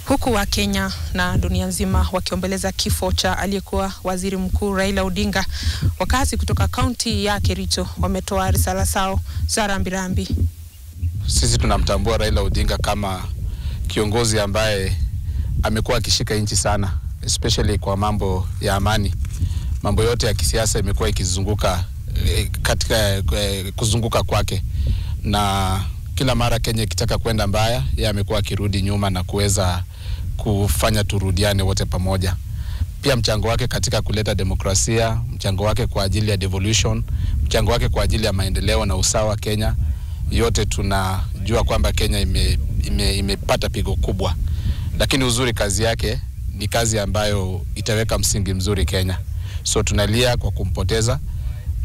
Huku wa Kenya na dunia nzima wakiombeleza kifo cha aliyekuwa waziri mkuu Raila Odinga, wakazi kutoka kaunti ya Kericho wametoa risala zao za rambirambi. Sisi tunamtambua Raila Odinga kama kiongozi ambaye amekuwa akishika nchi sana, especially kwa mambo ya amani. Mambo yote ya kisiasa imekuwa ikizunguka katika kuzunguka kwake, na kila mara Kenya ikitaka kwenda mbaya, yeye amekuwa akirudi nyuma na kuweza kufanya turudiane wote pamoja. Pia mchango wake katika kuleta demokrasia, mchango wake kwa ajili ya devolution, mchango wake kwa ajili ya maendeleo na usawa Kenya, yote tunajua kwamba Kenya imepata pigo kubwa. Lakini uzuri kazi yake ni kazi ambayo itaweka msingi mzuri Kenya. So tunalia kwa kumpoteza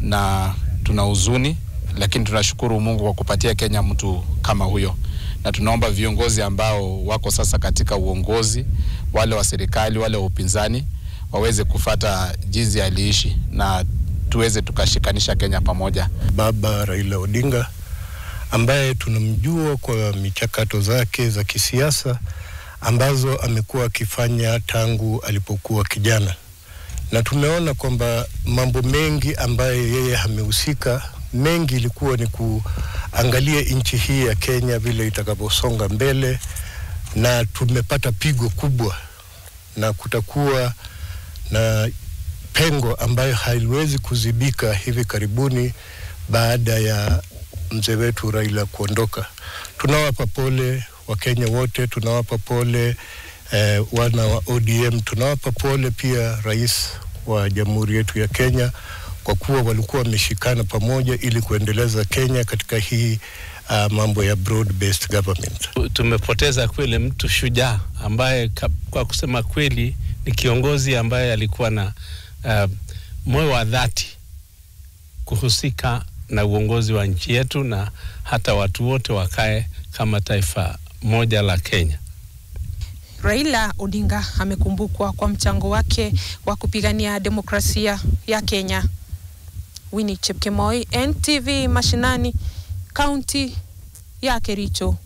na tuna huzuni, lakini tunashukuru Mungu kwa kupatia Kenya mtu kama huyo. Na tunaomba viongozi ambao wako sasa katika uongozi, wale wa serikali, wale wa upinzani, waweze kufuata jinsi aliishi na tuweze tukashikanisha Kenya pamoja. Baba Raila Odinga ambaye tunamjua kwa michakato zake za kisiasa ambazo amekuwa akifanya tangu alipokuwa kijana. Na tumeona kwamba mambo mengi ambayo yeye amehusika, mengi ilikuwa ni kuangalia nchi hii ya Kenya vile itakaposonga mbele, na tumepata pigo kubwa na kutakuwa na pengo ambayo haiwezi kuzibika hivi karibuni baada ya mzee wetu Raila kuondoka. Tunawapa pole Wakenya wote, tunawapa pole wana wa ODM, tunawapa pole pia rais wa jamhuri yetu ya Kenya kwa kuwa walikuwa wameshikana pamoja ili kuendeleza Kenya katika hii mambo ya broad based government. Tumepoteza kweli mtu shujaa ambaye kwa kusema kweli ni kiongozi ambaye alikuwa na moyo wa dhati kuhusika na uongozi wa nchi yetu na hata watu wote wakae kama taifa moja la Kenya. Raila Odinga amekumbukwa kwa mchango wake wa kupigania demokrasia ya Kenya. Winnie Chepkemoi, NTV Mashinani, kaunti ya Kericho.